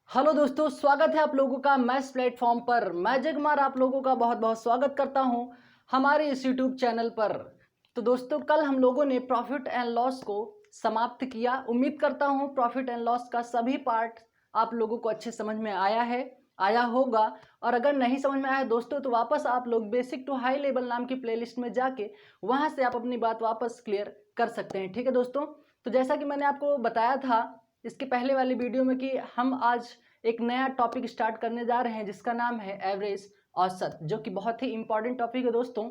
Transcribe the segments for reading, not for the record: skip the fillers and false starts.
Hello दोस्तों, स्वागत है आप लोगों का मैथ्स प्लेटफॉर्म पर। मैं अजय कुमार आप लोगों का बहुत बहुत स्वागत करता हूं हमारे इस यूट्यूब चैनल पर। तो दोस्तों, कल हम लोगों ने प्रॉफिट एंड लॉस को समाप्त किया। उम्मीद करता हूं प्रॉफिट एंड लॉस का सभी पार्ट आप लोगों को अच्छे समझ में आया होगा। और अगर नहीं समझ में आया दोस्तों, तो वापस आप लोग बेसिक टू हाई लेवल नाम की प्लेलिस्ट में जाके वहां से आप अपनी बात वापस क्लियर कर सकते हैं। ठीक है दोस्तों, तो जैसा कि मैंने आपको बताया था इसके पहले वाली वीडियो में कि हम आज एक नया टॉपिक स्टार्ट करने जा रहे हैं जिसका नाम है एवरेज औसत, जो कि बहुत ही इंपॉर्टेंट टॉपिक है दोस्तों।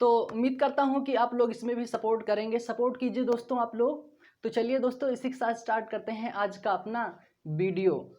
तो उम्मीद करता हूं कि आप लोग इसमें भी सपोर्ट करेंगे। सपोर्ट कीजिए दोस्तों आप लोग। तो चलिए दोस्तों, इसी के साथ स्टार्ट करते हैं आज का अपना वीडियो।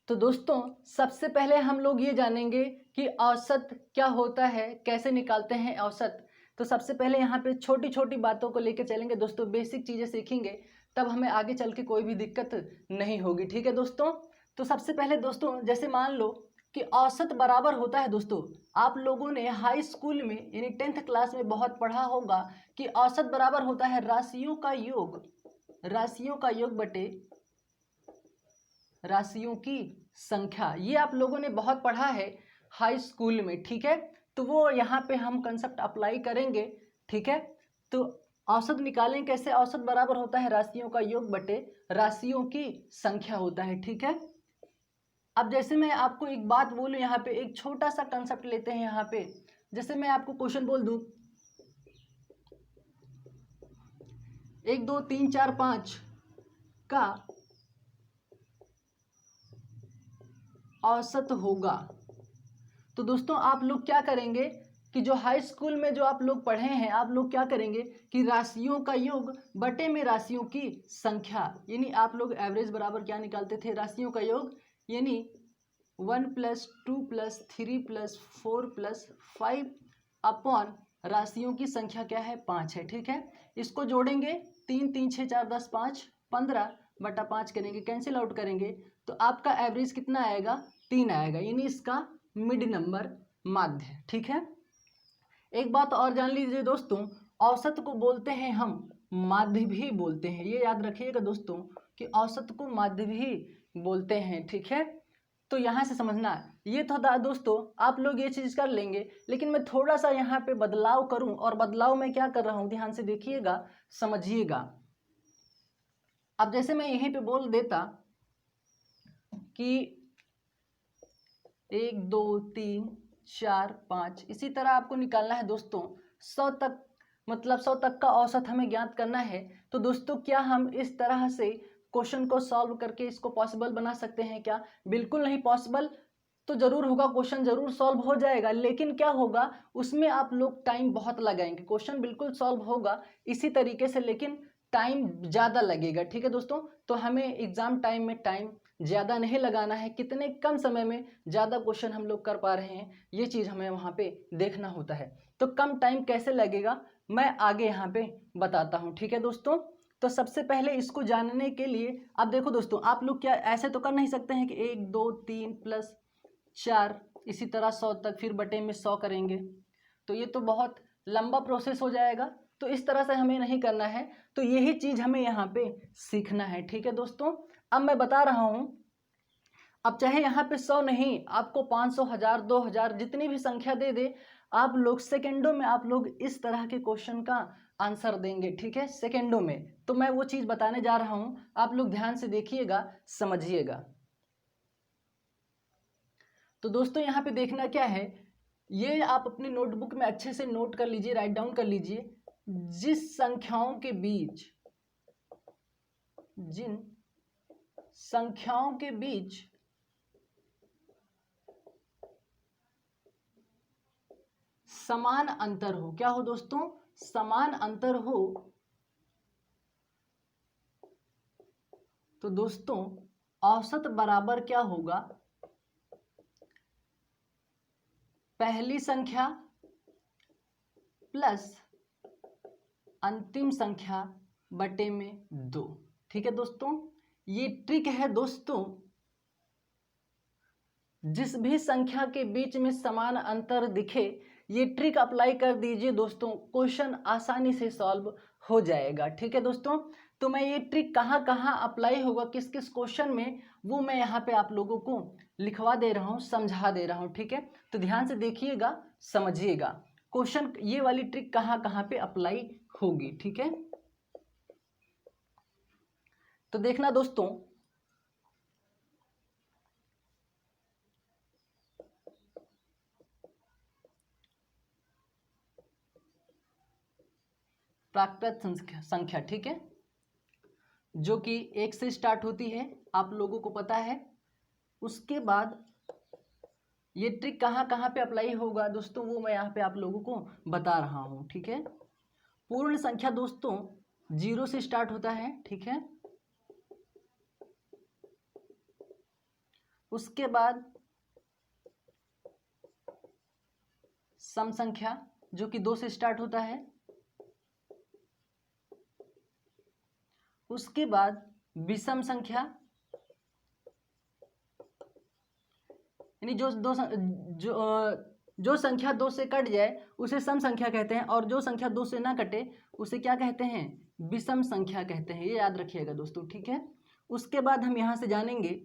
तो दोस्तों, सबसे पहले हम लोग ये जानेंगे कि औसत क्या होता है, कैसे निकालते हैं औसत। तो सबसे पहले यहाँ पे छोटी छोटी बातों को लेकर चलेंगे दोस्तों, बेसिक चीज़ें सीखेंगे, तब हमें आगे चल के कोई भी दिक्कत नहीं होगी। ठीक है दोस्तों, तो सबसे पहले दोस्तों, जैसे मान लो कि औसत बराबर होता है दोस्तों, आप लोगों ने हाई स्कूल में यानी 10th क्लास में बहुत पढ़ा होगा कि औसत बराबर होता है राशियों का योग बटे राशियों की संख्या। ये आप लोगों ने बहुत पढ़ा है हाई स्कूल में। ठीक है, तो वो यहाँ पे हम कंसेप्ट अप्लाई करेंगे। ठीक है, तो औसत निकालें कैसे। औसत बराबर होता है राशियों का योग बटे राशियों की संख्या होता है। ठीक है, अब जैसे मैं आपको एक बात बोलूं, यहाँ पे एक छोटा सा कंसेप्ट लेते हैं। यहाँ पे जैसे मैं आपको क्वेश्चन बोल दूं 1 2 3 4 5 का औसत होगा, तो दोस्तों आप लोग क्या करेंगे कि जो हाई स्कूल में जो आप लोग पढ़े हैं, आप लोग क्या करेंगे कि राशियों का योग बटे में राशियों की संख्या, यानी आप लोग एवरेज बराबर क्या निकालते थे, राशियों का योग, यानी 1 + 2 + 3 + 4 + 5 अपॉन राशियों की संख्या क्या है, 5 है। ठीक है, इसको जोड़ेंगे 3 3 6 4 10 5 15/5 करेंगे, कैंसिल आउट करेंगे, तो आपका एवरेज कितना आएगा, 3 आएगा, यानी इसका मिड नंबर माध्य। ठीक है, एक बात और जान लीजिए दोस्तों, औसत को बोलते हैं हम माध्य भी बोलते हैं। ये याद रखिएगा दोस्तों कि औसत को माध्य भी बोलते हैं। ठीक है, तो यहाँ से समझना ये तो था दोस्तों, आप लोग ये चीज़ कर लेंगे, लेकिन मैं थोड़ा सा यहाँ पे बदलाव करूँ, और बदलाव मैं क्या कर रहा हूँ ध्यान से देखिएगा, समझिएगा। अब जैसे मैं यहीं पे बोल देता कि 1 2 3 4 5, इसी तरह आपको निकालना है दोस्तों 100 तक, मतलब 100 तक का औसत हमें ज्ञात करना है। तो दोस्तों, क्या हम इस तरह से क्वेश्चन को सॉल्व करके इसको पॉसिबल बना सकते हैं क्या? बिल्कुल नहीं पॉसिबल तो जरूर होगा, क्वेश्चन जरूर सॉल्व हो जाएगा, लेकिन क्या होगा उसमें आप लोग टाइम बहुत लगाएंगे। क्वेश्चन बिल्कुल सॉल्व होगा इसी तरीके से, लेकिन टाइम ज़्यादा लगेगा। ठीक है दोस्तों, तो हमें एग्जाम टाइम में टाइम ज़्यादा नहीं लगाना है, कितने कम समय में ज़्यादा क्वेश्चन हम लोग कर पा रहे हैं, ये चीज़ हमें वहाँ पे देखना होता है। तो कम टाइम कैसे लगेगा मैं आगे यहाँ पे बताता हूँ। ठीक है दोस्तों, तो सबसे पहले इसको जानने के लिए अब देखो दोस्तों, आप लोग क्या ऐसे तो कर नहीं सकते हैं कि 1 2 3 + 4 इसी तरह 100 तक, फिर बटे में 100 करेंगे, तो ये तो बहुत लंबा प्रोसेस हो जाएगा। तो इस तरह से हमें नहीं करना है, तो यही चीज़ हमें यहाँ पे सीखना है। ठीक है दोस्तों, अब मैं बता रहा हूँ, अब चाहे यहाँ पे 100 नहीं, आपको 500 1000 2000 जितनी भी संख्या दे दे, आप लोग सेकेंडों में आप लोग इस तरह के क्वेश्चन का आंसर देंगे। ठीक है, सेकेंडों में। तो मैं वो चीज़ बताने जा रहा हूँ, आप लोग ध्यान से देखिएगा, समझिएगा। तो दोस्तों यहाँ पे देखना क्या है, ये आप अपनी नोटबुक में अच्छे से नोट कर लीजिए, राइट डाउन कर लीजिए। जिन संख्याओं के बीच समान अंतर हो, क्या हो दोस्तों, समान अंतर हो, तो दोस्तों औसत बराबर क्या होगा, पहली संख्या प्लस अंतिम संख्या बटे में 2। ठीक है दोस्तों, ये ट्रिक है दोस्तों, जिस भी संख्या के बीच में समान अंतर दिखे, ये ट्रिक अप्लाई कर दीजिए दोस्तों, क्वेश्चन आसानी से सॉल्व हो जाएगा। ठीक है दोस्तों, तो मैं ये ट्रिक कहाँ कहाँ अप्लाई होगा, किस किस क्वेश्चन में, वो मैं यहाँ पे आप लोगों को लिखवा दे रहा हूँ, समझा दे रहा हूँ। ठीक है, तो ध्यान से देखिएगा, समझिएगा क्वेश्चन, ये वाली ट्रिक कहाँ कहाँ पे अप्लाई होगी। ठीक है, तो देखना दोस्तों, प्राकृत संख्या, ठीक है, जो कि 1 से स्टार्ट होती है, आप लोगों को पता है। उसके बाद ये ट्रिक कहाँ कहाँ पे अप्लाई होगा दोस्तों, वो मैं यहाँ पे आप लोगों को बता रहा हूँ। ठीक है, पूर्ण संख्या दोस्तों 0 से स्टार्ट होता है। ठीक है, उसके बाद सम संख्या जो कि 2 से स्टार्ट होता है। उसके बाद विषम संख्या, यानी जो संख्या 2 से कट जाए उसे सम संख्या कहते हैं, और जो संख्या 2 से ना कटे उसे क्या कहते हैं, विषम संख्या कहते हैं। ये याद रखिएगा दोस्तों। ठीक है, उसके बाद हम यहां से जानेंगे,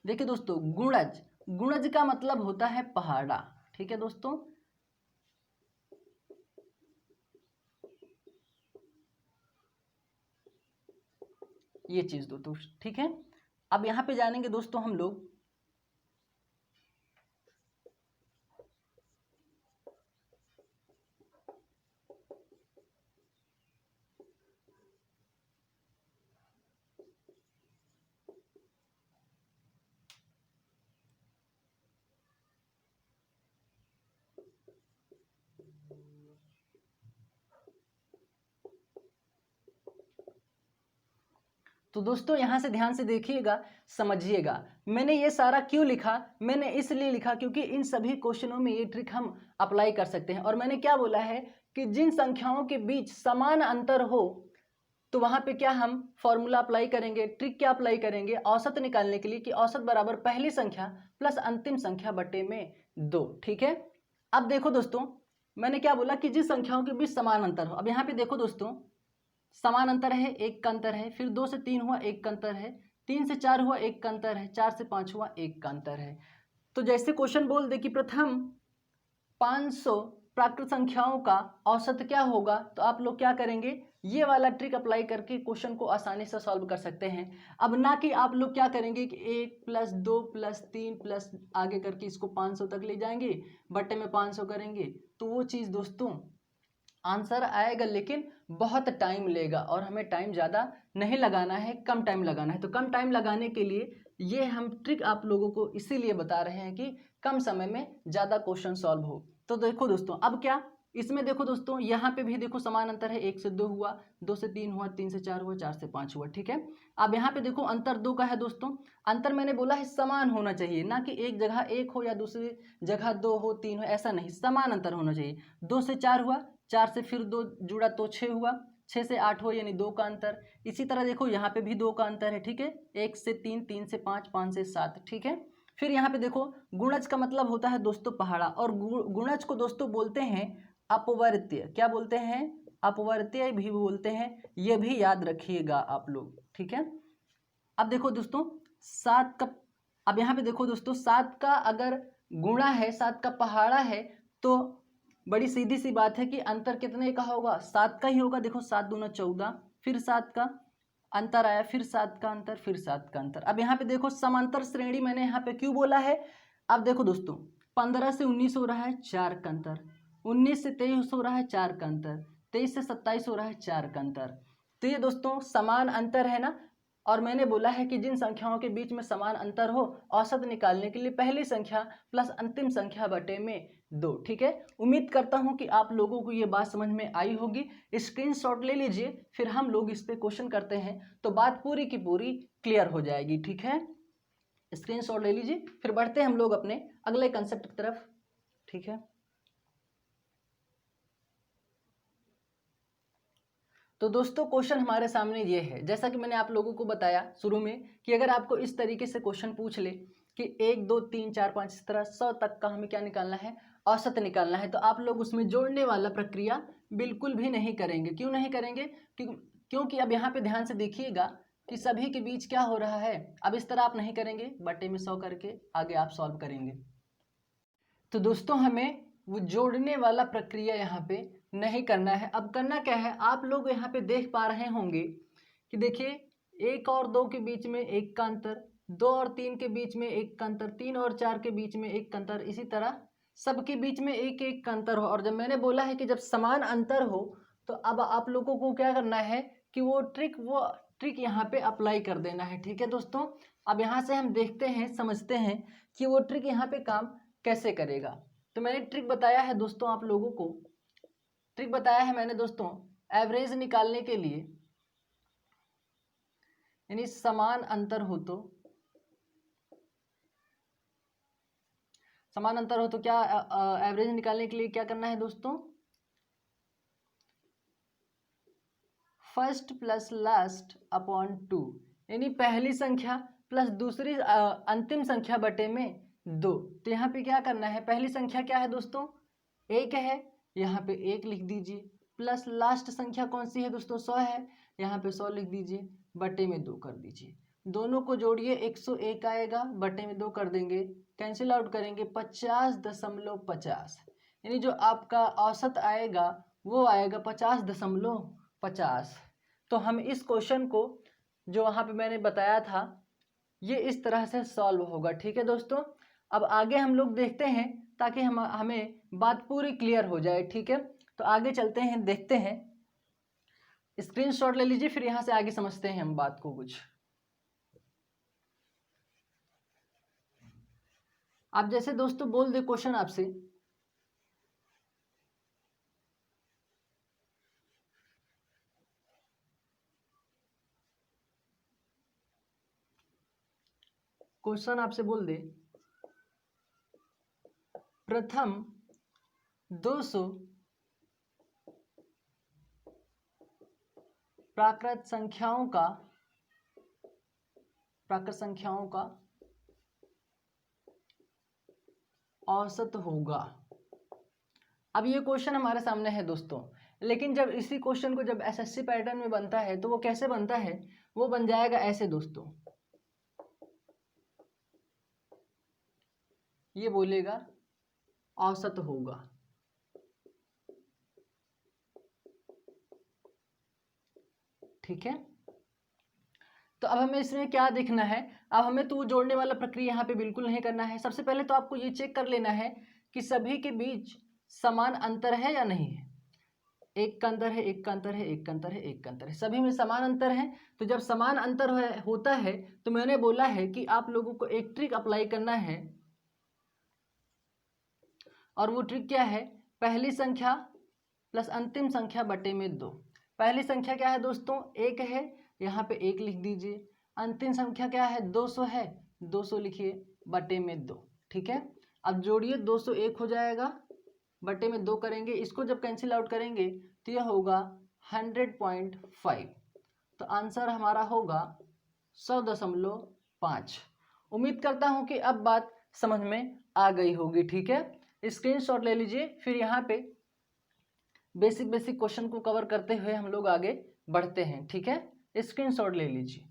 देखिए दोस्तों, गुणज, गुणज का मतलब होता है पहाड़ा। ठीक है दोस्तों, ये चीज दोस्तों। ठीक है, अब यहां पे जानेंगे दोस्तों हम लोग तो दोस्तों यहां से ध्यान से देखिएगा, समझिएगा। मैंने ये सारा क्यों लिखा, मैंने इसलिए लिखा क्योंकि इन सभी क्वेश्चनों में ये ट्रिक हम अप्लाई कर सकते हैं। और मैंने क्या बोला है कि जिन संख्याओं के बीच समान अंतर हो तो वहां पे क्या हम फॉर्मूला अप्लाई करेंगे, ट्रिक क्या अप्लाई करेंगे, औसत निकालने के लिए, कि औसत बराबर पहली संख्या प्लस अंतिम संख्या बटे में 2। ठीक है, अब देखो दोस्तों, मैंने क्या बोला कि जिन संख्याओं के बीच समान अंतर हो। अब यहाँ पे देखो दोस्तों, समान अंतर है, 1 का अंतर है, फिर 2 से 3 हुआ, 1 का अंतर है, 3 से 4 हुआ, 1 का अंतर है, 4 से 5 हुआ, 1 का अंतर है। तो जैसे क्वेश्चन बोल दे कि प्रथम 500 प्राकृत संख्याओं का औसत क्या होगा, तो आप लोग क्या करेंगे, ये वाला ट्रिक अप्लाई करके क्वेश्चन को आसानी से सॉल्व कर सकते हैं। अब ना कि आप लोग क्या करेंगे कि 1 प्लस 2 प्लस 3 प्लस आगे करके इसको 500 तक ले जाएंगे, बटे में 500 करेंगे, तो वो चीज़ दोस्तों आंसर आएगा लेकिन बहुत टाइम लेगा, और हमें टाइम ज़्यादा नहीं लगाना है, कम टाइम लगाना है। तो कम टाइम लगाने के लिए ये हम ट्रिक आप लोगों को इसीलिए बता रहे हैं कि कम समय में ज़्यादा क्वेश्चन सॉल्व हो। तो देखो दोस्तों, अब क्या इसमें देखो दोस्तों, यहाँ पे भी देखो समान अंतर है, 1 से 2 हुआ, 2 से 3 हुआ, 3 से 4 हुआ, 4 से 5 हुआ। ठीक है, अब यहाँ पे देखो अंतर 2 का है दोस्तों। अंतर मैंने बोला है समान होना चाहिए, ना कि एक जगह 1 हो या दूसरी जगह 2 हो, 3 हो, ऐसा नहीं, समान अंतर होना चाहिए। 2 से 4 हुआ, 4 से फिर 2 जुड़ा तो 6 हुआ, 6 से 8 हुआ, यानी 2 का अंतर। इसी तरह देखो यहाँ पे भी 2 का अंतर है। ठीक है, 1 से 3, 3 से 5, 5 से 7। ठीक है, फिर यहाँ पे देखो गुणज का मतलब होता है दोस्तों पहाड़ा, और गुणज को दोस्तों बोलते हैं अपवर्त्य। क्या बोलते हैं, अपवर्त्य भी बोलते हैं, ये भी याद रखिएगा आप लोग। ठीक है, अब देखो दोस्तों 7 का, अब यहाँ पे देखो दोस्तों 7 का अगर गुणा है, 7 का पहाड़ा है, तो बड़ी सीधी सी बात है कि अंतर कितने का होगा, 7 का ही होगा। देखो 7 दूना 14, फिर 7 का अंतर आया, फिर 7 का अंतर, फिर 7 का अंतर। अब यहाँ पे देखो समांतर श्रेणी मैंने यहाँ पे क्यों बोला है, अब देखो दोस्तों 15 से 19 हो रहा है, 4 का अंतर, 19 से 23 हो रहा है, 4 का अंतर, 23 से 27 हो रहा है, 4 का अंतर। तो ये दोस्तों समान अंतर है ना, और मैंने बोला है कि जिन संख्याओं के बीच में समान अंतर हो, औसत निकालने के लिए पहली संख्या प्लस अंतिम संख्या बटे में 2। ठीक है, उम्मीद करता हूं कि आप लोगों को ये बात समझ में आई होगी। स्क्रीनशॉट ले लीजिए, फिर हम लोग इस पे क्वेश्चन करते हैं तो बात पूरी की पूरी क्लियर हो जाएगी। ठीक है, स्क्रीनशॉट ले लीजिए, फिर बढ़ते हैं हम लोग अपने अगले कंसेप्ट की तरफ। ठीक है, तो दोस्तों क्वेश्चन हमारे सामने ये है, जैसा कि मैंने आप लोगों को बताया शुरू में कि अगर आपको इस तरीके से क्वेश्चन पूछ ले कि 1 2 3 4 5 इस तरह 100 तक का हमें क्या निकालना है, औसत निकालना है, तो आप लोग उसमें जोड़ने वाला प्रक्रिया बिल्कुल भी नहीं करेंगे। क्यों नहीं करेंगे? क्योंकि अब यहाँ पे ध्यान से देखिएगा कि सभी के बीच क्या हो रहा है। अब इस तरह आप नहीं करेंगे, बटे में 100 करके आगे आप सॉल्व करेंगे। तो दोस्तों हमें वो जोड़ने वाला प्रक्रिया यहाँ पे नहीं करना है। अब करना क्या है, आप लोग यहाँ पे देख पा रहे होंगे कि देखिए 1 और 2 के बीच में 1 का अंतर, 2 और 3 के बीच में 1 का अंतर, 3 और 4 के बीच में 1 का अंतर, इसी तरह सबके बीच में 1-1 का अंतर हो। और जब मैंने बोला है कि जब समान अंतर हो तो अब आप लोगों को क्या करना है कि वो ट्रिक यहाँ पे अप्लाई कर देना है। ठीक है दोस्तों, अब यहाँ से हम देखते हैं, समझते हैं कि वो ट्रिक यहाँ पे काम कैसे करेगा। तो मैंने ट्रिक बताया है दोस्तों, आप लोगों को ट्रिक बताया है मैंने दोस्तों, एवरेज निकालने के लिए, यानी समान अंतर हो तो क्या एवरेज निकालने के लिए क्या करना है दोस्तों, फर्स्ट प्लस लास्ट अपॉन 2, यानी पहली संख्या प्लस दूसरी अंतिम संख्या बटे में 2। तो यहाँ पे क्या करना है, पहली संख्या क्या है दोस्तों, 1 है, यहाँ पे 1 लिख दीजिए, प्लस लास्ट संख्या कौन सी है दोस्तों, 100 है, यहाँ पे 100 लिख दीजिए, बटे में 2 कर दीजिए। दोनों को जोड़िए 101 आएगा, बटे में 2 कर देंगे, कैंसिल आउट करेंगे 50.50, यानी जो आपका औसत आएगा वो आएगा 50.50। तो हम इस क्वेश्चन को जो वहाँ पे मैंने बताया था ये इस तरह से सॉल्व होगा। ठीक है दोस्तों, अब आगे हम लोग देखते हैं ताकि हमें बात पूरी क्लियर हो जाए। ठीक है, तो आगे चलते हैं, देखते हैं, स्क्रीनशॉट ले लीजिए, फिर यहाँ से आगे समझते हैं हम बात को कुछ। आप जैसे दोस्तों बोल दे क्वेश्चन आपसे, क्वेश्चन आपसे बोल दे प्रथम 200 प्राकृत संख्याओं का औसत होगा। अब ये क्वेश्चन हमारे सामने है दोस्तों, लेकिन जब इसी क्वेश्चन को जब एसएससी पैटर्न में बनता है तो वो कैसे बनता है, वो बन जाएगा ऐसे दोस्तों, ये बोलेगा औसत होगा। ठीक है, तो अब हमें इसमें क्या देखना है, अब हमें तो जोड़ने वाला प्रक्रिया यहाँ पे बिल्कुल नहीं करना है। सबसे पहले तो आपको ये चेक कर लेना है कि सभी के बीच समान अंतर है या नहीं है। 1 का अंतर है, 1 का अंतर है, 1 का अंतर है, 1 का अंतर है, सभी में समान अंतर है। तो जब समान अंतर होता है तो मैंने बोला है कि आप लोगों को एक ट्रिक अप्लाई करना है, और वो ट्रिक क्या है, पहली संख्या प्लस अंतिम संख्या बटे में 2। पहली संख्या क्या है दोस्तों, 1 है, यहाँ पे 1 लिख दीजिए, अंतिम संख्या क्या है, 200 है, 200 लिखिए, बटे में 2। ठीक है, अब जोड़िए 201 हो जाएगा, बटे में 2 करेंगे, इसको जब कैंसिल आउट करेंगे तो यह होगा 100.5। तो आंसर हमारा होगा 100.5। उम्मीद करता हूँ कि अब बात समझ में आ गई होगी। ठीक है, स्क्रीनशॉट ले लीजिए, फिर यहाँ पे बेसिक क्वेश्चन को कवर करते हुए हम लोग आगे बढ़ते हैं। ठीक है, स्क्रीनशॉट ले लीजिए।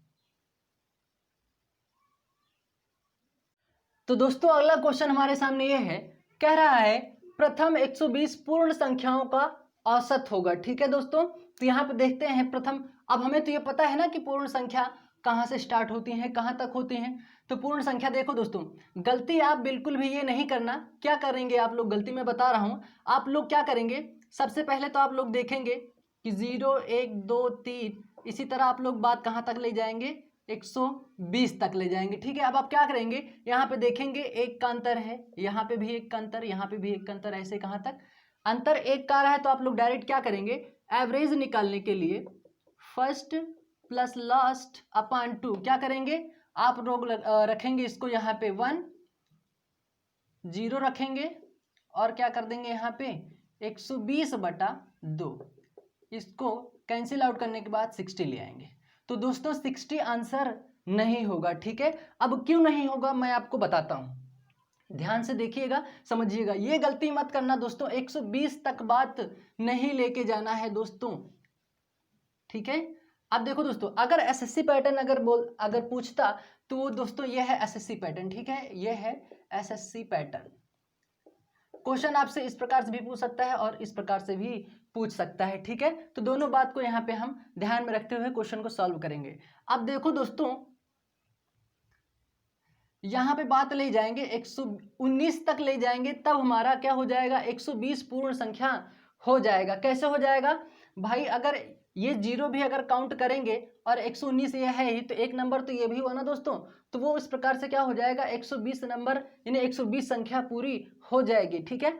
तो दोस्तों अगला क्वेश्चन हमारे सामने ये है, कह रहा है प्रथम 120 पूर्ण संख्याओं का औसत होगा। ठीक है दोस्तों, तो यहाँ पे देखते हैं प्रथम, अब हमें तो ये पता है ना कि पूर्ण संख्या कहाँ से स्टार्ट होती हैं, कहाँ तक होती हैं। तो पूर्ण संख्या देखो दोस्तों, गलती आप बिल्कुल भी ये नहीं करना। क्या करेंगे आप लोग, गलती मैं बता रहा हूँ, आप लोग क्या करेंगे, सबसे पहले तो आप लोग देखेंगे कि 0 1 2 3, इसी तरह आप लोग बात कहाँ तक ले जाएंगे, 120 तक ले जाएंगे। ठीक है, अब आप क्या करेंगे, यहाँ पे देखेंगे 1 का अंतर है, यहाँ पे भी 1 का अंतर, यहाँ पे भी 1 का अंतर, ऐसे कहाँ तक अंतर 1 का रहा है। तो आप लोग डायरेक्ट क्या करेंगे, एवरेज निकालने के लिए फर्स्ट प्लस लास्ट अपॉन 2 क्या करेंगे, आप लोग रखेंगे इसको यहाँ पे 1 0 रखेंगे, और क्या कर देंगे यहाँ पे 120/2, इसको कैंसिल आउट करने के बाद 60 ले आएंगे। तो दोस्तों 60 आंसर नहीं होगा। ठीक है, अब क्यों नहीं होगा मैं आपको बताता हूं। ध्यान से देखिएगा, समझिएगा, ये गलती मत करना दोस्तों, 120 तक बात नहीं लेके जाना है दोस्तों, ठीक है। अब देखो दोस्तों, अगर एसएससी पैटर्न अगर पूछता तो वो दोस्तों ये है एसएससी पैटर्न, ठीक है, ये है एसएससी पैटर्न। क्वेश्चन आपसे इस प्रकार से भी पूछ सकता है और इस प्रकार से भी पूछ सकता है, ठीक है। तो दोनों बात को यहाँ पे हम ध्यान में रखते हुए क्वेश्चन को सॉल्व करेंगे। अब देखो दोस्तों, यहाँ पे बात ले जाएंगे 119 तक ले जाएंगे, तब हमारा क्या हो जाएगा, 120 पूर्ण संख्या हो जाएगा। कैसे हो जाएगा भाई, अगर ये जीरो भी अगर काउंट करेंगे और 119 ये है ही, तो एक नंबर तो ये भी हुआ ना दोस्तों, तो वो इस प्रकार से क्या हो जाएगा, 120 नंबर यानी 120 संख्या पूरी हो जाएगी, ठीक है।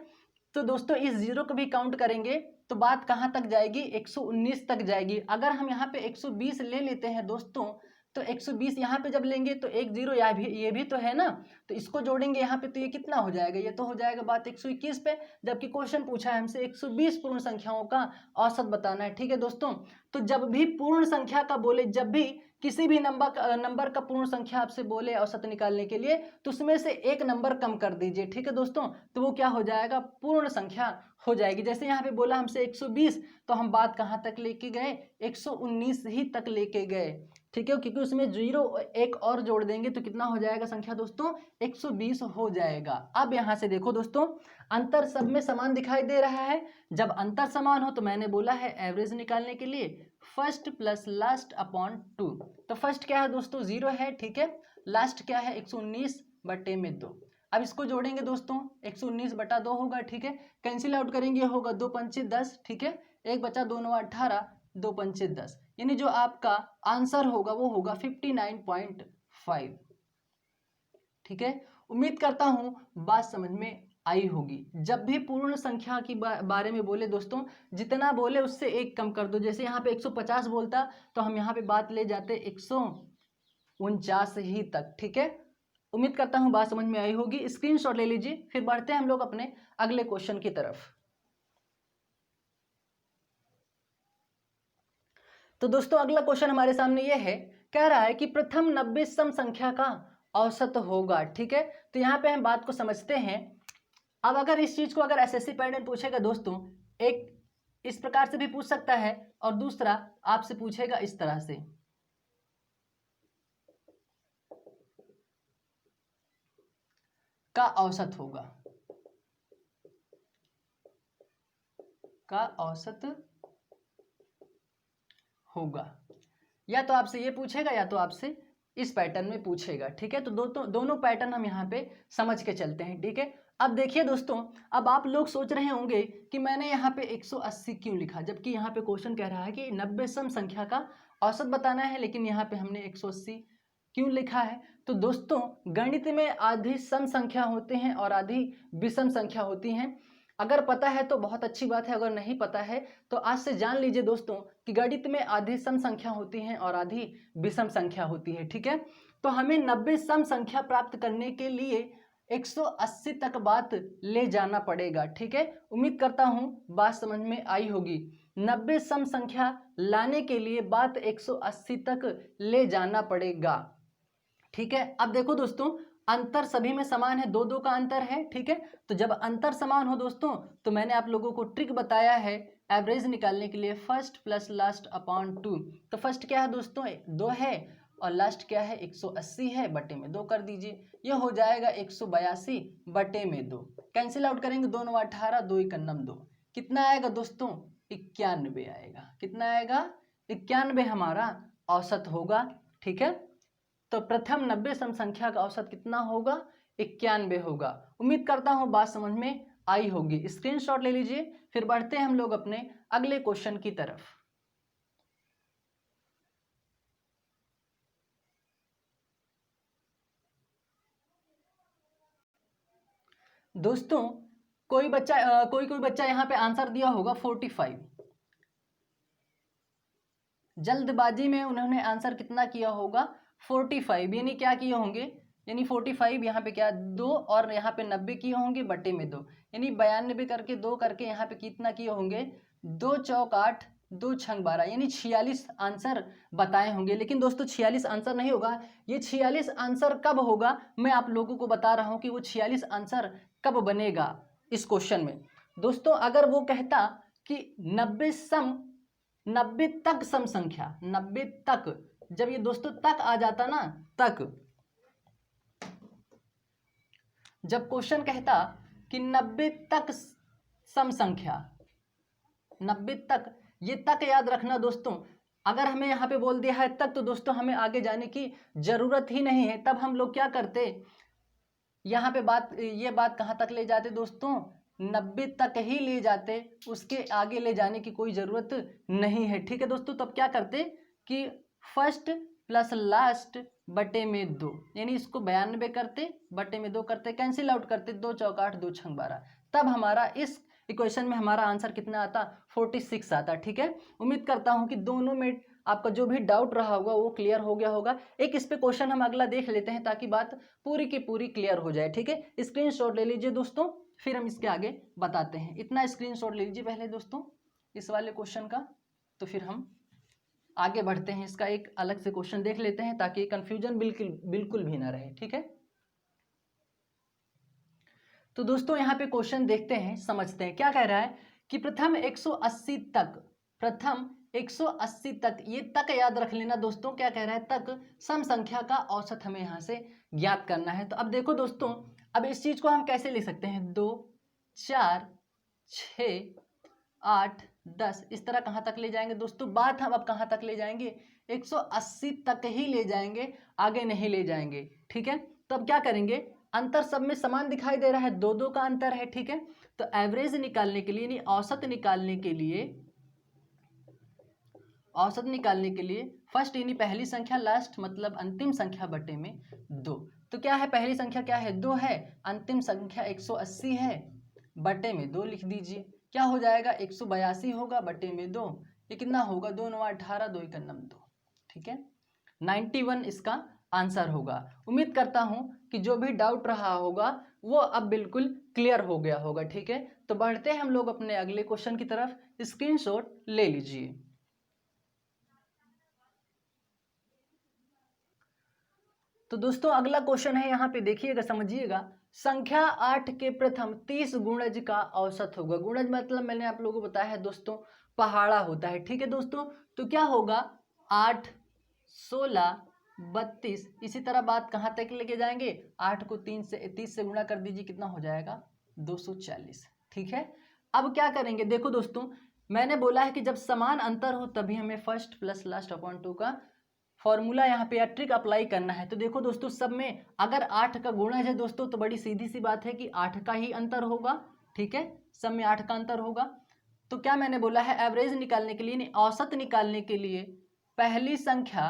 तो दोस्तों इस जीरो को भी काउंट करेंगे तो बात कहाँ तक जाएगी, 119 तक जाएगी। अगर हम यहाँ पे 120 ले लेते हैं दोस्तों, तो 120 यहाँ पे जब लेंगे तो एक जीरो ये भी तो है ना, तो इसको जोड़ेंगे यहाँ पे तो ये कितना हो जाएगा, ये तो हो जाएगा बात 121 पे, जबकि क्वेश्चन पूछा है हमसे 120 पूर्ण संख्याओं का औसत बताना है, ठीक है दोस्तों। तो जब भी पूर्ण संख्या का बोले, जब भी किसी भी नंबर का पूर्ण संख्या आपसे बोले औसत निकालने के लिए, तो उसमें से एक नंबर कम कर दीजिए, ठीक है दोस्तों, तो वो क्या हो जाएगा, पूर्ण संख्या हो जाएगी। जैसे यहाँ पे बोला हमसे 120, तो हम बात कहाँ तक लेके गए, 119 ही तक लेके गए, ठीक है, क्योंकि उसमें जीरो एक और जोड़ देंगे तो कितना हो जाएगा संख्या दोस्तों, 120 हो जाएगा। अब यहाँ से देखो दोस्तों, अंतर सब में समान दिखाई दे रहा है। जब अंतर समान हो तो मैंने बोला है एवरेज निकालने के लिए फर्स्ट प्लस लास्ट अपॉन 2। तो फर्स्ट क्या है दोस्तों, जीरो है, ठीक है, लास्ट क्या है 119 बटे में 2। अब इसको जोड़ेंगे दोस्तों, 119 बटा 2 होगा, ठीक है, कैंसिल आउट करेंगे, होगा 2 पंचे 10, ठीक है, एक बचा 2 9 18, 2 पंचे 10, यानी जो आपका आंसर होगा वो होगा 59.5, ठीक है। उम्मीद करता हूं बात समझ में आई होगी। जब भी पूर्ण संख्या की बारे में बोले दोस्तों, जितना बोले उससे एक कम कर दो। जैसे यहाँ पे 150 बोलता तो हम यहाँ पे बात ले जाते 149 ही तक, ठीक है। उम्मीद करता हूं बात समझ में आई होगी। स्क्रीनशॉट ले लीजिए, फिर बढ़ते हैं हम लोग अपने अगले क्वेश्चन की तरफ। तो दोस्तों अगला क्वेश्चन हमारे सामने ये है, कह रहा है कि प्रथम 90 सम संख्या का औसत होगा, ठीक है। तो यहाँ पे हम बात को समझते हैं। अब अगर इस चीज को अगर एसएससी पैटर्न पूछेगा दोस्तों, एक इस प्रकार से भी पूछ सकता है और दूसरा आपसे पूछेगा इस तरह से, का औसत होगा, का औसत होगा, या तो आपसे ये पूछेगा या तो आपसे इस पैटर्न में पूछेगा, ठीक है। तो दोनों पैटर्न हम यहाँ पे समझ के चलते हैं, ठीक है। अब देखिए दोस्तों, अब आप लोग सोच रहे होंगे कि मैंने यहाँ पे 180 क्यों लिखा, जबकि यहाँ पे क्वेश्चन कह रहा है कि 90 सम संख्या का औसत बताना है, लेकिन यहाँ पे हमने 180 क्यों लिखा है। तो दोस्तों गणित में आधी सम संख्या होते हैं और आधी विषम संख्या होती हैं। अगर पता है तो बहुत अच्छी बात है, अगर नहीं पता है तो आज से जान लीजिए दोस्तों कि गणित में आधी सम संख्या होती हैं और आधी विषम संख्या होती है, ठीक है। तो हमें 90 सम संख्या प्राप्त करने के लिए 180 तक बात ले जाना पड़ेगा, ठीक है। उम्मीद करता हूं बात समझ में आई होगी। 90 सम संख्या लाने के लिए बात 180 तक ले जाना पड़ेगा, ठीक है। अब देखो दोस्तों, अंतर सभी में समान है, 2 2 का अंतर है, ठीक है। तो जब अंतर समान हो दोस्तों, तो मैंने आप लोगों को ट्रिक बताया है एवरेज निकालने के लिए, फर्स्ट प्लस लास्ट अपॉन 2। तो फर्स्ट क्या है दोस्तों, 2 है, और लास्ट क्या है 180 है, बटे में 2 कर दीजिए, ये हो जाएगा 182 बटे में 2। कैंसिल आउट करेंगे, 2 9 18, 2 1 2, कितना आएगा दोस्तों, 91 आएगा। कितना आएगा, 91 हमारा औसत होगा, ठीक है। तो प्रथम 90 सम संख्या का औसत कितना होगा, 91 होगा। उम्मीद करता हूं बात समझ में आई होगी। स्क्रीनशॉट ले लीजिए, फिर बढ़ते हैं हम लोग अपने अगले क्वेश्चन की तरफ। दोस्तों कोई बच्चा यहाँ पे आंसर दिया होगा 45। जल्दबाजी में उन्होंने आंसर कितना किया होगा, 45, यानी क्या किए होंगे, यानी 45 यहाँ पे क्या 2 और यहाँ पे 90 किए होंगे बटे में 2, यानी 92 करके 2 करके यहाँ पे कितना किए होंगे, 2 चौक 8, 2 छंग 12 यानी 46 आंसर बताए होंगे। लेकिन दोस्तों 46 आंसर नहीं होगा, ये 46 आंसर कब होगा मैं आप लोगों को बता रहा हूँ कि वो 46 आंसर कब बनेगा इस क्वेश्चन में। दोस्तों अगर वो कहता कि 90 तक सम संख्या, 90 तक, जब ये दोस्तों तक आ जाता ना, तक, जब क्वेश्चन कहता कि 90 तक सम संख्या, 90 तक, ये तक याद रखना दोस्तों। अगर हमें यहाँ पे बोल दिया है तक तो दोस्तों हमें आगे जाने की जरूरत ही नहीं है। तब हम लोग क्या करते, यहाँ पे ये बात कहाँ तक ले जाते दोस्तों, 90 तक ही ले जाते, उसके आगे ले जाने की कोई ज़रूरत नहीं है। ठीक है दोस्तों, तब क्या करते कि फर्स्ट प्लस लास्ट बटे में 2, यानी इसको 92 करते, बटे में 2 करते, कैंसिल आउट करते, 2 चौक 8, 2 छंग 12, तब हमारा इस इक्वेशन में हमारा आंसर कितना आता, 46 आता। ठीक है, उम्मीद करता हूँ कि दोनों में आपका जो भी डाउट रहा होगा वो क्लियर हो गया होगा। एक इस पे क्वेश्चन हम अगला देख लेते हैं ताकि बात पूरी की पूरी क्लियर हो जाए। ठीक है, स्क्रीनशॉट ले लीजिए दोस्तों, फिर हम इसके आगे बताते हैं। इतना स्क्रीनशॉट ले लीजिए पहले दोस्तों इस वाले क्वेश्चन का, तो फिर हम आगे बढ़ते हैं। इसका एक अलग से क्वेश्चन देख लेते हैं ताकि कंफ्यूजन बिल्कुल भी ना रहे। ठीक है, तो दोस्तों यहाँ पे क्वेश्चन देखते हैं, समझते हैं क्या कह रहा है कि प्रथम 180 तक, प्रथम 180 तक, ये तक याद रख लेना दोस्तों, क्या कह रहा है, तक सम संख्या का औसत हमें यहाँ से ज्ञात करना है। तो अब देखो दोस्तों, अब इस चीज को हम कैसे ले सकते हैं, 2 4 6 8 10, इस तरह कहाँ तक ले जाएंगे दोस्तों, बात हम अब कहाँ तक ले जाएंगे, 180 तक ही ले जाएंगे, आगे नहीं ले जाएंगे। ठीक है, तो अब क्या करेंगे, अंतर सब में समान दिखाई दे रहा है, 2 का अंतर है। ठीक है, तो एवरेज निकालने के लिए यानी औसत निकालने के लिए, औसत निकालने के लिए फर्स्ट यानी पहली संख्या, लास्ट मतलब अंतिम संख्या बटे में 2। तो क्या है, पहली संख्या क्या है, 2 है, अंतिम संख्या 180 है, बटे में 2 लिख दीजिए, क्या हो जाएगा, 182 होगा, बटे में 2, ये कितना होगा, 2 9 18, 2 1 9 2। ठीक है, 91 इसका आंसर होगा। उम्मीद करता हूं कि जो भी डाउट रहा होगा वो अब बिल्कुल क्लियर हो गया होगा। ठीक है, तो बढ़ते हैं हम लोग अपने अगले क्वेश्चन की तरफ, स्क्रीनशॉट ले लीजिए। तो दोस्तों अगला क्वेश्चन है, यहाँ पे देखिएगा, समझिएगा, संख्या 8 के प्रथम 30 गुणज का औसत होगा। गुणज मतलब मैंने आप लोगों को बताया है दोस्तों, पहाड़ा होता है। ठीक है दोस्तों, तो क्या होगा, 8 16 32, इसी तरह बात कहाँ तक लेके जाएंगे, 8 को 30 से गुणा कर दीजिए, कितना हो जाएगा, 240। ठीक है, अब क्या करेंगे, देखो दोस्तों मैंने बोला है कि जब समान अंतर हो तभी हमें फर्स्ट प्लस लास्ट अपॉन 2 का फॉर्मूला यहाँ पे या ट्रिक अप्लाई करना है। तो देखो दोस्तों, सब में अगर 8 का गुणज है दोस्तों तो बड़ी सीधी सी बात है कि 8 का ही अंतर होगा। ठीक है, सब में 8 का अंतर होगा। तो क्या मैंने बोला है, एवरेज निकालने के लिए, औसत निकालने के लिए पहली संख्या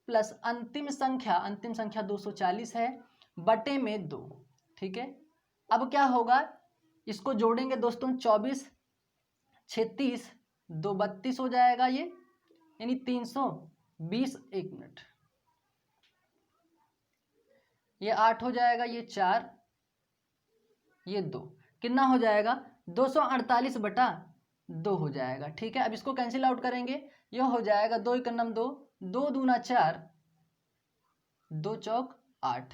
प्लस अंतिम संख्या 240 है, बटे में 2। ठीक है, अब क्या होगा, इसको जोड़ेंगे दोस्तों, 24 36 2 32 हो जाएगा, ये यानी 320, 1 मिनट, ये 8 हो जाएगा, ये 4, ये 2, कितना हो जाएगा, 248 बटा 2 हो जाएगा। ठीक है, अब इसको कैंसिल आउट करेंगे, यह हो जाएगा 2 1 9 2, 2 दूना 4, 2 चौक 8,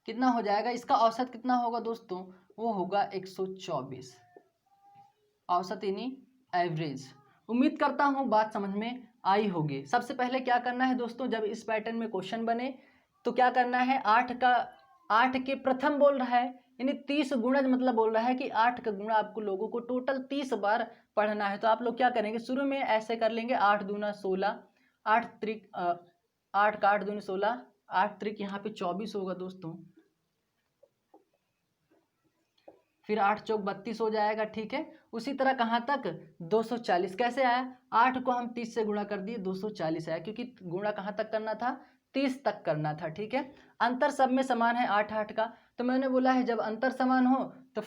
कितना हो जाएगा, इसका औसत कितना होगा दोस्तों, वो होगा 124, औसत यानी एवरेज। उम्मीद करता हूँ बात समझ में आई होगी। सबसे पहले क्या करना है दोस्तों, जब इस पैटर्न में क्वेश्चन बने तो क्या करना है, 8 के प्रथम बोल रहा है, यानी 30 गुणज मतलब बोल रहा है कि 8 का गुणा आपको लोगों को टोटल 30 बार पढ़ना है। तो आप लोग क्या करेंगे, शुरू में ऐसे कर लेंगे, 8 दूना 16, 8 त्रिक 8 का 8 दूनी 16, 8 त्रिक यहाँ पे 24 होगा दोस्तों, फिर 8 चौक 32 हो जाएगा। ठीक है, उसी तरह कहाँ तक, 240 कैसे आया, 8 को हम 30 से गुणा कर दिए, 240 आया, क्योंकि गुणा कहाँ तक करना था, 30 तक करना था। ठीक है, अंतर सब में समान है 8 8 का, तो मैंने बोला है जब अंतर समान हो तो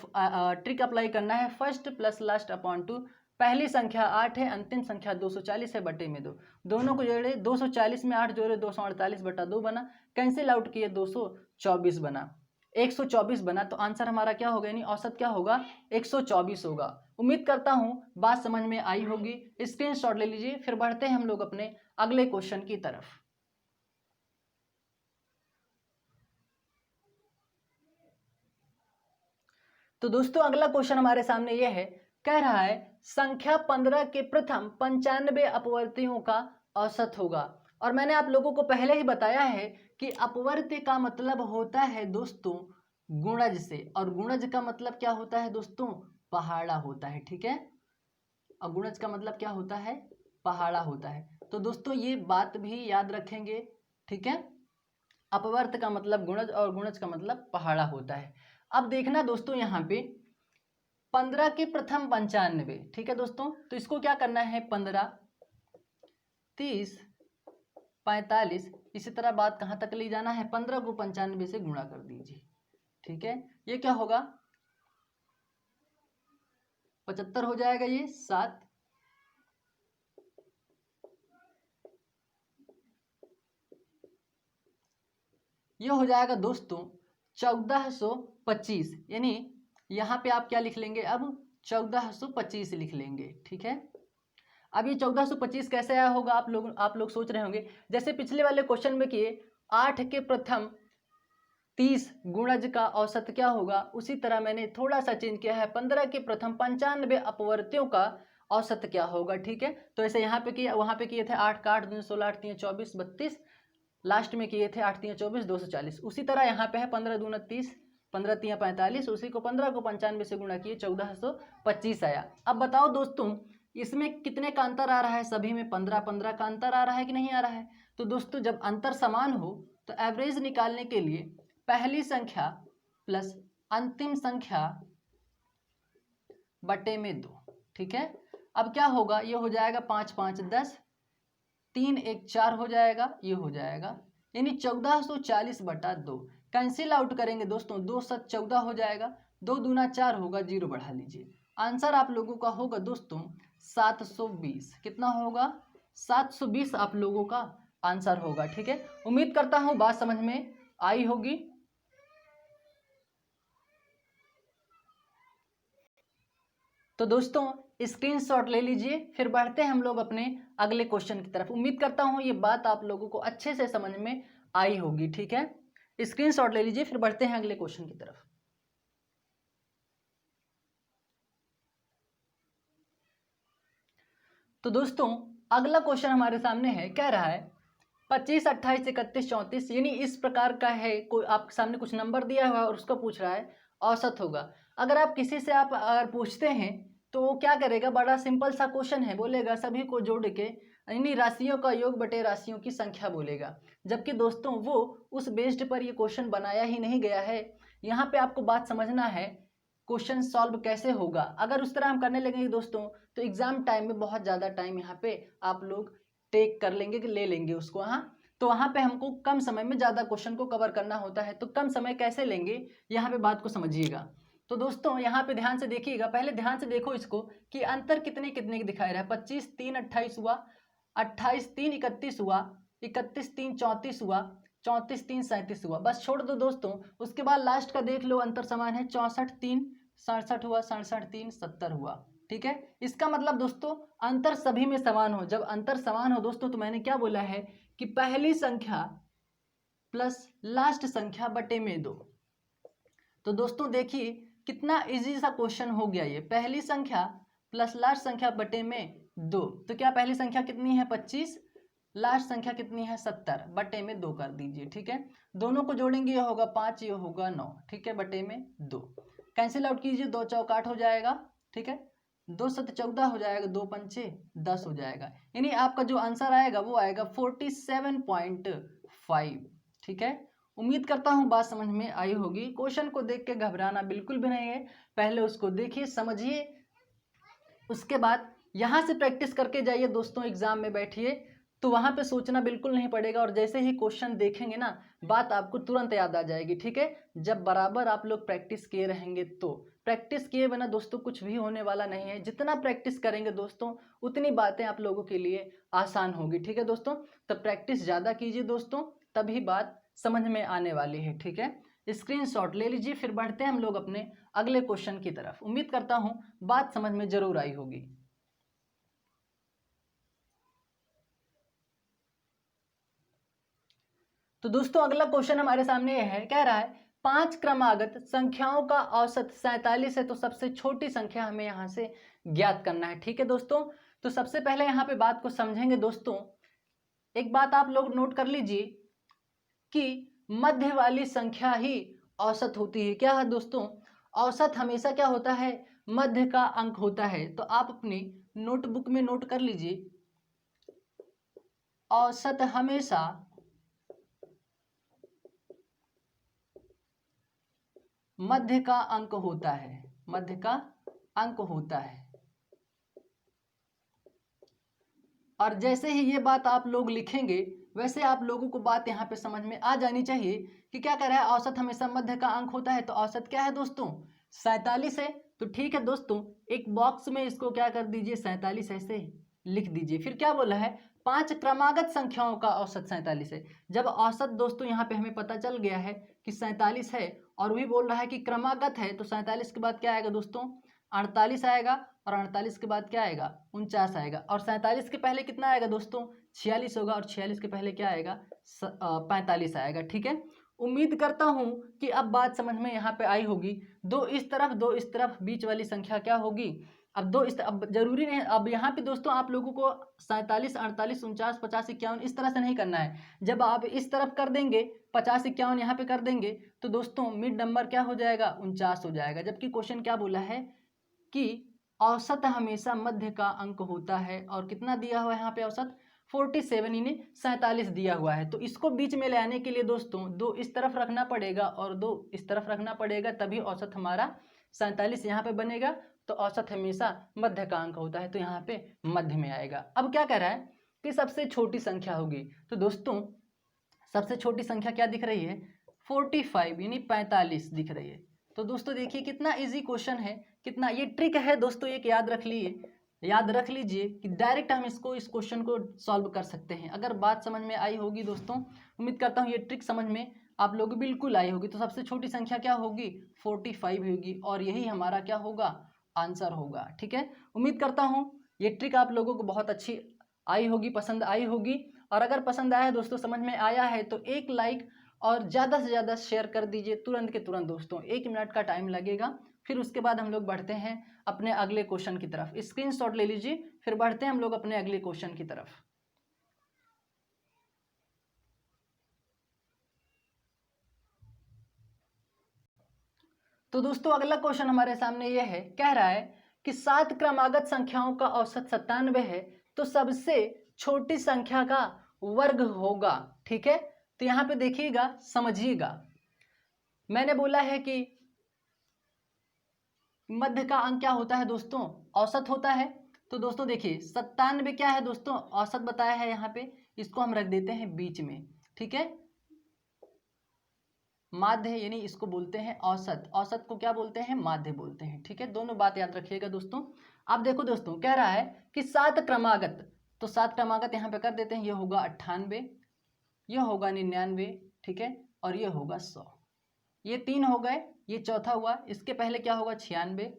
ट्रिक अप्लाई करना है, फर्स्ट प्लस लास्ट अपॉन 2, पहली संख्या 8 है, अंतिम संख्या 240 है, बटे में 2, दोनों को जोड़े, 240 में 8 जोड़े 248 बटा 2 बना, कैंसिल आउट किए 224 बना, 124 बना, तो आंसर हमारा क्या होगा, यानी औसत क्या होगा, 124 होगा। उम्मीद करता हूँ बात समझ में आई होगी। स्क्रीनशॉट ले लीजिए, फिर बढ़ते हैं हम लोग अपने अगले क्वेश्चन की तरफ। तो दोस्तों अगला क्वेश्चन हमारे सामने यह है, कह रहा है संख्या 15 के प्रथम 95 अपवर्तियों का औसत होगा। और मैंने आप लोगों को पहले ही बताया है कि अपवर्त्य का मतलब होता है दोस्तों गुणज से, और गुणज का मतलब क्या होता है दोस्तों, पहाड़ा होता है। ठीक है, और गुणज का मतलब क्या होता है, पहाड़ा होता है। तो दोस्तों ये बात भी याद रखेंगे। ठीक है, अपवर्त का मतलब गुणज और गुणज का मतलब पहाड़ा होता है। अब देखना दोस्तों यहाँ पे 15 के प्रथम 95, ठीक है दोस्तों, तो इसको क्या करना है, 15, 30, 45, इसी तरह बात कहाँ तक ले जाना है, 15 को 95 से गुणा कर दीजिए। ठीक है, ये क्या होगा, 75 हो जाएगा, ये 7, ये हो जाएगा दोस्तों 1425, यानी यहाँ पे आप क्या लिख लेंगे, अब 1425 लिख लेंगे। ठीक है, अब ये 1425 कैसे आया होगा, आप लोग सोच रहे होंगे, जैसे पिछले वाले क्वेश्चन में किए 8 के प्रथम 30 गुणज का औसत क्या होगा, उसी तरह मैंने थोड़ा सा चेंज किया है, 15 के प्रथम 95 अपवर्त्यों का औसत क्या होगा। ठीक है, तो ऐसे यहाँ पे किया, वहाँ पे किए थे 8 का 8 दूनी 16, 8 3 24 32, लास्ट में किए थे 8 3 24 240। उसी तरह यहाँ पे है 15 दूना 30, 15 3 45, उसी को 15 को 95 से गुणा किए 1425 आया। अब बताओ दोस्तों इसमें कितने का अंतर आ रहा है, सभी में 15 15 का अंतर आ रहा है कि नहीं आ रहा है। तो दोस्तों जब अंतर समान हो तो एवरेज निकालने के लिए पहली संख्या प्लस अंतिम संख्या बटे में 2। ठीक है, अब क्या होगा, ये हो जाएगा 5 5 10, 3 1 4 हो जाएगा, ये हो जाएगा, यानी 1440 बटा 2। कैंसिल आउट करेंगे दोस्तों, 2 7 14 हो जाएगा, 2 दूना 4 होगा, 0 बढ़ा लीजिए। आंसर आप लोगों का होगा दोस्तों 720। कितना होगा, 720 आप लोगों का आंसर होगा। ठीक है, उम्मीद करता हूँ बात समझ में आई होगी। तो दोस्तों स्क्रीनशॉट ले लीजिए, फिर बढ़ते हैं हम लोग अपने अगले क्वेश्चन की तरफ। उम्मीद करता हूँ ये बात आप लोगों को अच्छे से समझ में आई होगी। ठीक है, स्क्रीनशॉट ले लीजिए, फिर बढ़ते हैं अगले क्वेश्चन की तरफ। तो दोस्तों अगला क्वेश्चन हमारे सामने है, कह रहा है 25 28 31 34, यानी इस प्रकार का है, कोई आपके सामने कुछ नंबर दिया हुआ है और उसका पूछ रहा है औसत होगा। अगर आप किसी से आप अगर पूछते हैं तो वो क्या करेगा, बड़ा सिंपल सा क्वेश्चन है, बोलेगा सभी को जोड़ के यानी राशियों का योग बटे राशियों की संख्या बोलेगा। जबकि दोस्तों वो उस बेस्ड पर ये क्वेश्चन बनाया ही नहीं गया है। यहाँ पे आपको बात समझना है क्वेश्चन सॉल्व कैसे होगा। अगर उस तरह हम करने लगेंगे दोस्तों तो एग्जाम टाइम में बहुत ज़्यादा टाइम यहाँ पे आप लोग टेक कर लेंगे कि ले लेंगे उसको। हाँ, तो वहाँ पे हमको कम समय में ज़्यादा क्वेश्चन को कवर करना होता है, तो कम समय कैसे लेंगे, यहाँ पे बात को समझिएगा। तो दोस्तों यहाँ पे ध्यान से देखिएगा, पहले ध्यान से देखो इसको कि अंतर कितने कितने की दिखाई रहा है। 25 3 28 हुआ, 28 3 31 हुआ, 31 3 34 हुआ, 34 3 37 हुआ, बस छोड़ दो दोस्तों। उसके बाद लास्ट का देख लो, अंतर समान है, 64 3 67 हुआ, 67 3 70 हुआ। ठीक है, इसका मतलब दोस्तों अंतर सभी में समान हो। जब अंतर समान हो दोस्तों तो मैंने क्या बोला है कि पहली संख्या प्लस लास्ट संख्या बटे में 2। तो दोस्तों देखिए कितना इजी सा क्वेश्चन हो गया ये, पहली संख्या प्लस लास्ट संख्या बटे में 2। तो क्या पहली संख्या कितनी है 25, लास्ट संख्या कितनी है 70, बटे में 2 कर दीजिए। ठीक है, दोनों को जोड़ेंगे, ये होगा 5, ये होगा 9। ठीक है, बटे में 2 कैंसिल आउट कीजिए, 2 चौक 8 हो जाएगा। ठीक है, 2 7 14 हो जाएगा, 2 पंचे 10 हो जाएगा, यानी आपका जो आंसर आएगा वो आएगा 47.5। ठीक है, उम्मीद करता हूँ बात समझ में आई होगी। क्वेश्चन को देख के घबराना बिल्कुल भी नहीं है, पहले उसको देखिए समझिए, उसके बाद यहाँ से प्रैक्टिस करके जाइए दोस्तों। एग्जाम में बैठिए तो वहाँ पे सोचना बिल्कुल नहीं पड़ेगा, और जैसे ही क्वेश्चन देखेंगे ना बात आपको तुरंत याद आ जाएगी। ठीक है, जब बराबर आप लोग प्रैक्टिस किए रहेंगे, तो प्रैक्टिस किए बिना दोस्तों कुछ भी होने वाला नहीं है। जितना प्रैक्टिस करेंगे दोस्तों उतनी बातें आप लोगों के लिए आसान होगी। ठीक है दोस्तों, तो प्रैक्टिस ज़्यादा कीजिए दोस्तों, तभी बात समझ में आने वाली है। ठीक है, स्क्रीनशॉट ले लीजिए। फिर बढ़ते हैं हम लोग अपने अगले क्वेश्चन की तरफ। उम्मीद करता हूं बात समझ में जरूर आई होगी। तो दोस्तों अगला क्वेश्चन हमारे सामने यह है, कह रहा है 5 क्रमागत संख्याओं का औसत 47 है, तो सबसे छोटी संख्या हमें यहां से ज्ञात करना है। ठीक है दोस्तों, तो सबसे पहले यहाँ पे बात को समझेंगे दोस्तों। एक बात आप लोग नोट कर लीजिए कि मध्य वाली संख्या ही औसत होती है। क्या है दोस्तों, औसत हमेशा क्या होता है, मध्य का अंक होता है। तो आप अपनी नोटबुक में नोट कर लीजिए, औसत हमेशा मध्य का अंक होता है, मध्य का अंक होता है। और जैसे ही ये बात आप लोग लिखेंगे वैसे आप लोगों को बात यहाँ पे समझ में आ जानी चाहिए कि क्या कह रहा है, औसत हमेशा मध्य का अंक होता है। तो औसत क्या है दोस्तों, 47 है। तो ठीक है दोस्तों, एक बॉक्स में इसको क्या कर दीजिए, 47 ऐसे लिख दीजिए। फिर क्या बोला है, 5 क्रमागत संख्याओं का औसत 47 है। जब औसत दोस्तों यहाँ पे हमें पता चल गया है कि 47 है और वही बोल रहा है कि क्रमागत है, तो 47 के बाद क्या आएगा दोस्तों, 48 आएगा। और 48 के बाद क्या आएगा, 49 आएगा। और 47 के पहले कितना आएगा दोस्तों, 46 होगा। और 46 के पहले क्या आएगा, 45 आएगा। ठीक है, उम्मीद करता हूं कि अब बात समझ में यहाँ पे आई होगी। दो इस तरफ, दो इस तरफ, बीच वाली संख्या क्या होगी, अब दो इस, अब जरूरी नहीं, अब यहाँ पे दोस्तों आप लोगों को 47, 48, 49, 50, 51 इस तरह से नहीं करना है। जब आप इस तरफ कर देंगे 50, 51 यहाँ पे कर देंगे तो दोस्तों मिड नंबर क्या हो जाएगा, 49 हो जाएगा। जबकि क्वेश्चन क्या बोला है कि औसत हमेशा मध्य का अंक होता है। और कितना दिया हुआ है यहाँ पे औसत, 47, इन्हें 47 दिया हुआ है। तो इसको बीच में ले आने के लिए दोस्तों दो इस तरफ रखना पड़ेगा और दो इस तरफ रखना पड़ेगा, तभी औसत हमारा 47 यहाँ पे बनेगा। तो औसत हमेशा मध्य का अंक होता है, तो यहाँ पे मध्य में आएगा। अब क्या कह रहा है कि सबसे छोटी संख्या होगी। तो दोस्तों सबसे छोटी संख्या क्या दिख रही है, 45 यानी 45 दिख रही है। तो दोस्तों देखिए कितना इजी क्वेश्चन है, कितना ये ट्रिक है दोस्तों, एक याद रख लीजिए, याद रख लीजिए कि डायरेक्ट हम इसको, इस क्वेश्चन को सॉल्व कर सकते हैं। अगर बात समझ में आई होगी दोस्तों, उम्मीद करता हूँ ये ट्रिक समझ में आप लोग बिल्कुल आई होगी। तो सबसे छोटी संख्या क्या होगी, 45 होगी। और यही हमारा क्या होगा, आंसर होगा। ठीक है, उम्मीद करता हूँ ये ट्रिक आप लोगों को बहुत अच्छी आई होगी, पसंद आई होगी। और अगर पसंद आया है दोस्तों, समझ में आया है, तो एक लाइक और ज़्यादा से ज़्यादा शेयर कर दीजिए तुरंत के तुरंत दोस्तों। 1 मिनट का टाइम लगेगा। फिर उसके बाद हम लोग बढ़ते हैं अपने अगले क्वेश्चन की तरफ। स्क्रीनशॉट ले लीजिए, फिर बढ़ते हैं हम लोग अपने अगले क्वेश्चन की तरफ। तो दोस्तों अगला क्वेश्चन हमारे सामने यह है, कह रहा है कि 7 क्रमागत संख्याओं का औसत 97 है, तो सबसे छोटी संख्या का वर्ग होगा। ठीक है, तो यहाँ पे देखिएगा, समझिएगा, मैंने बोला है कि मध्य का अंक क्या होता है दोस्तों, औसत होता है। तो दोस्तों देखिए 97 क्या है दोस्तों, औसत बताया है यहाँ पे, इसको हम रख देते हैं बीच में। ठीक है, माध्य यानी इसको बोलते हैं औसत, औसत को क्या बोलते हैं, माध्य बोलते हैं। ठीक है, दोनों बात याद रखिएगा दोस्तों। अब देखो दोस्तों, कह रहा है कि 7 क्रमागत, तो 7 क्रमागत यहाँ पे कर देते हैं, ये होगा 98, यह होगा 99, ठीक है, और ये होगा 100। ये 3 हो गए, ये चौथा हुआ, इसके पहले क्या होगा, 96,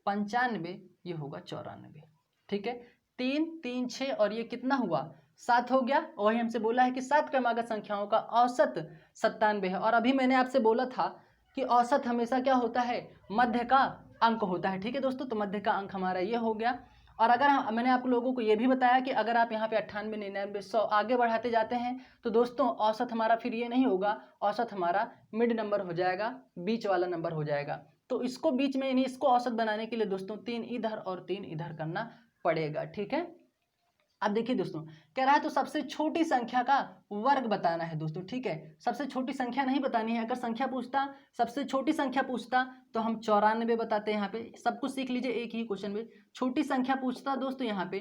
95, ये होगा 94। ठीक है, 3, 3, 6 और ये कितना हुआ, 7 हो गया। और वही हमसे बोला है कि 7 क्रमागत संख्याओं का औसत 97 है। और अभी मैंने आपसे बोला था कि औसत हमेशा क्या होता है, मध्य का अंक होता है। ठीक है दोस्तों, तो मध्य का अंक हमारा ये हो गया। और अगर मैंने आप लोगों को ये भी बताया कि अगर आप यहाँ पे 98, 99, 100 आगे बढ़ाते जाते हैं तो दोस्तों औसत हमारा फिर ये नहीं होगा, औसत हमारा मिड नंबर हो जाएगा, बीच वाला नंबर हो जाएगा। तो इसको बीच में, यानी इसको औसत बनाने के लिए दोस्तों 3 इधर और 3 इधर करना पड़ेगा। ठीक है, अब देखिए दोस्तों, कह रहा है तो सबसे छोटी संख्या का वर्ग बताना है दोस्तों। ठीक है, सबसे छोटी संख्या नहीं बतानी है। अगर संख्या पूछता, सबसे छोटी संख्या पूछता तो हम 94 बताते हैं। यहाँ पे सब कुछ सीख लीजिए एक ही क्वेश्चन में। छोटी संख्या पूछता दोस्तों यहाँ पे,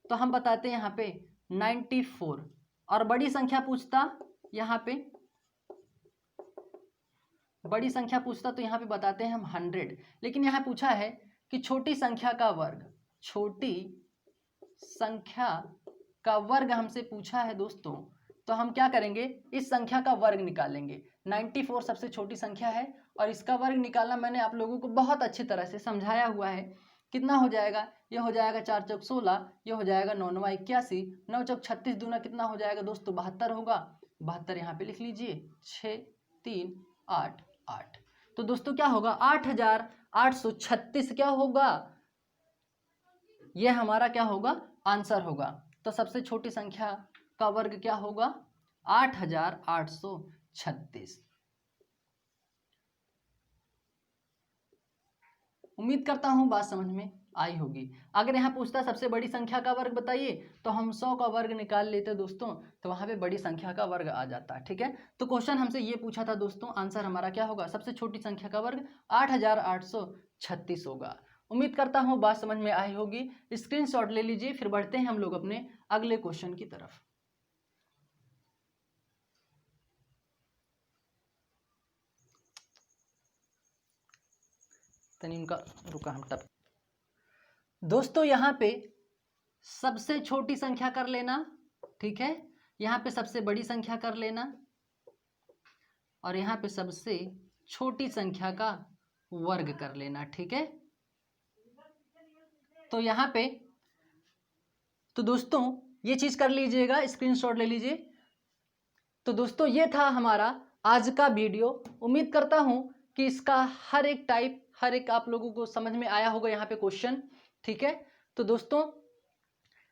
तो हम बताते हैं यहाँ पे 94। और बड़ी संख्या पूछता यहाँ पे, बड़ी संख्या पूछता तो यहाँ पे बताते हैं हम 100। लेकिन यहाँ पूछा है कि छोटी संख्या का वर्ग, छोटी संख्या का वर्ग हमसे पूछा है दोस्तों, तो हम क्या करेंगे, इस संख्या का वर्ग निकालेंगे। 94 सबसे छोटी संख्या है और इसका वर्ग निकालना मैंने आप लोगों को बहुत अच्छी तरह से समझाया हुआ है। कितना हो जाएगा, ये हो जाएगा 4 चौक 16, ये हो जाएगा 9 9 81, 9 चौक 36 दूना कितना हो जाएगा दोस्तों 72 होगा। 72 यहाँ पे लिख लीजिए, 6 3 8 8। तो दोस्तों क्या होगा, 8836 क्या होगा, ये हमारा क्या होगा, आंसर होगा। तो सबसे छोटी संख्या का वर्ग क्या होगा, 8836। उम्मीद करता हूं बात समझ में आई होगी। अगर यहाँ पूछता सबसे बड़ी संख्या का वर्ग बताइए, तो हम 100 का वर्ग निकाल लेते दोस्तों, तो वहां पे बड़ी संख्या का वर्ग आ जाता है। ठीक है, तो क्वेश्चन हमसे ये पूछा था दोस्तों, आंसर हमारा क्या होगा, सबसे छोटी संख्या का वर्ग 8836 होगा। उम्मीद करता हूँ बात समझ में आई होगी। स्क्रीनशॉट ले लीजिए, फिर बढ़ते हैं हम लोग अपने अगले क्वेश्चन की तरफ। तनी उनका रुका हम टप। दोस्तों यहाँ पे सबसे छोटी संख्या कर लेना, ठीक है, यहाँ पे सबसे बड़ी संख्या कर लेना और यहाँ पे सबसे छोटी संख्या का वर्ग कर लेना। ठीक है, तो यहाँ पे तो दोस्तों ये चीज कर लीजिएगा, स्क्रीनशॉट ले लीजिए। तो दोस्तों ये था हमारा आज का वीडियो। उम्मीद करता हूं कि इसका हर एक टाइप, हर एक आप लोगों को समझ में आया होगा यहाँ पे क्वेश्चन। ठीक है, तो दोस्तों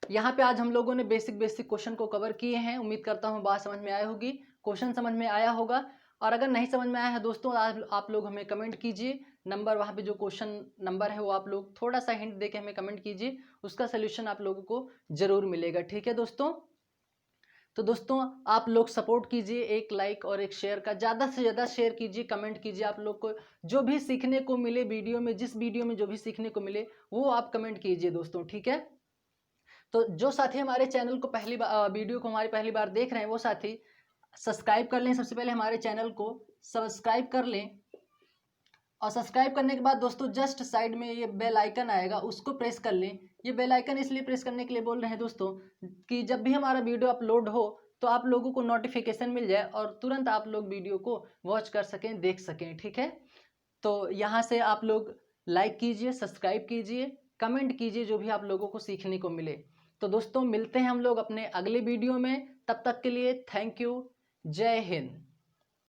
यहाँ पे आज हम लोगों ने बेसिक क्वेश्चन को कवर किए हैं। उम्मीद करता हूँ बात समझ में आई होगी, क्वेश्चन समझ में आया होगा। और अगर नहीं समझ में आया है दोस्तों, आप लोग हमें कमेंट कीजिए, नंबर वहाँ पे जो क्वेश्चन नंबर है वो आप लोग थोड़ा सा हिंट देके हमें कमेंट कीजिए, उसका सोल्यूशन आप लोगों को जरूर मिलेगा। ठीक है दोस्तों, तो दोस्तों आप लोग सपोर्ट कीजिए, एक लाइक और एक शेयर का ज़्यादा से ज़्यादा शेयर कीजिए, कमेंट कीजिए। आप लोग को जो भी सीखने को मिले वीडियो में, जिस वीडियो में जो भी सीखने को मिले वो आप कमेंट कीजिए दोस्तों। ठीक है, तो जो साथी हमारे चैनल को पहली बार, वीडियो को हमारी पहली बार देख रहे हैं, वो साथी सब्सक्राइब कर लें। सबसे पहले हमारे चैनल को सब्सक्राइब कर लें और सब्सक्राइब करने के बाद दोस्तों जस्ट साइड में ये बेल आइकन आएगा, उसको प्रेस कर लें। ये बेल आइकन इसलिए प्रेस करने के लिए बोल रहे हैं दोस्तों कि जब भी हमारा वीडियो अपलोड हो तो आप लोगों को नोटिफिकेशन मिल जाए और तुरंत आप लोग वीडियो को वॉच कर सकें, देख सकें। ठीक है, तो यहाँ से आप लोग लाइक कीजिए, सब्सक्राइब कीजिए, कमेंट कीजिए, जो भी आप लोगों को सीखने को मिले। तो दोस्तों मिलते हैं हम लोग अपने अगले वीडियो में, तब तक के लिए थैंक यू, जय हिंद।